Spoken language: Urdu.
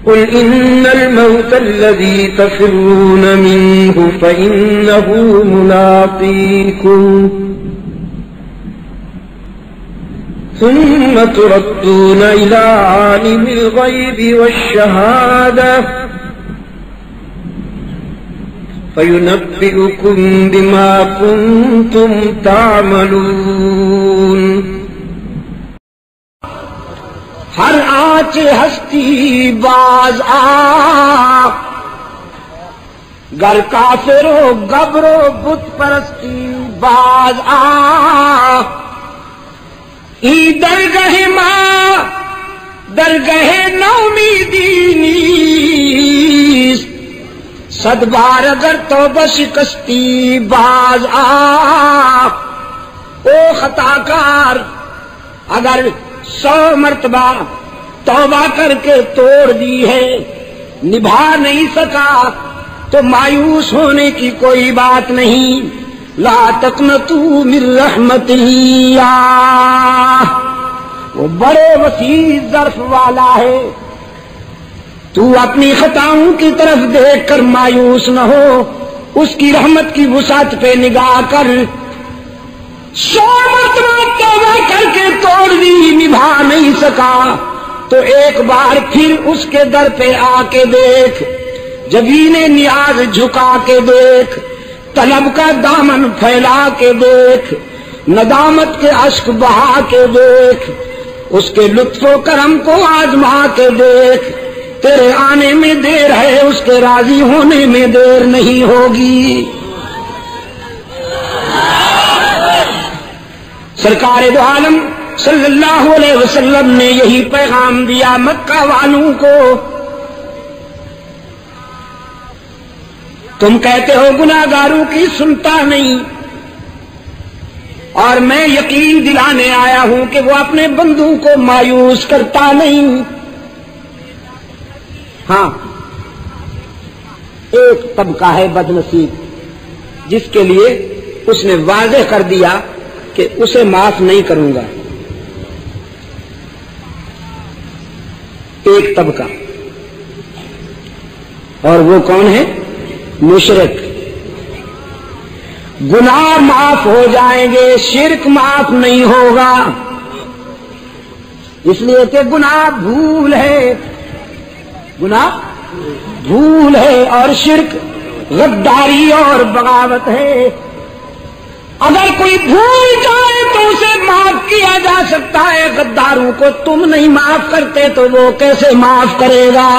قل إن الموت الذي تفرون منه فإنه ملاقيكم ثم تردون إلى عالم الغيب والشهادة فينبئكم بما كنتم تعملون. ہر آنچ ہستی باز آ، گر کافر و گبر و بت پرستی باز آ، ای درگہ ماں درگہ نومیدی نیست، صد بار اگر توبہ شکستی باز آ. او خطاکار، اگر 100 مرتبہ توبہ کر کے توڑ دی ہے، نبھا نہیں سکا تو مایوس ہونے کی کوئی بات نہیں. لا تقنطوا من رحمت اللہ، وہ بڑے وسیع ظرف والا ہے. تو اپنی خطاؤں کی طرف دیکھ کر مایوس نہ ہو، اس کی رحمت کی وسعت پہ نگاہ کر. 100 مرتبہ توبہ کر کے توڑ دی، نبھا نہیں سکا تو ایک بار پھر اس کے در پہ آ کے دیکھ، جبین نیاز جھکا کے دیکھ، طلب کا دامن پھیلا کے دیکھ، ندامت کے اشک بہا کے دیکھ، اس کے لطف و کرم کو آزما کے دیکھ. تیرے آنے میں دیر ہے، اس کے راضی ہونے میں دیر نہیں ہوگی. سرکار دو عالم صلی اللہ علیہ وسلم نے یہی پیغام دیا مکہ والوں کو. تم کہتے ہو گناہگاروں کی سنتا نہیں، اور میں یقین دلانے آیا ہوں کہ وہ اپنے بندوں کو مایوس کرتا نہیں. ہاں، ایک طبقہ ہے بد نصیب جس کے لیے اس نے واضح کر دیا کہ اسے معاف نہیں کروں گا. ایک طبقہ، اور وہ کون ہے؟ مشرک. گناہ معاف ہو جائیں گے، شرک معاف نہیں ہوگا، اس لیے کہ گناہ بھول ہے، گناہ بھول ہے، اور شرک غداری اور بغاوت ہے. اگر کوئی بھول جائے تو اسے معاف کیا جا سکتا ہے، غداروں کو تم نہیں معاف کرتے تو وہ کیسے معاف کرے گا؟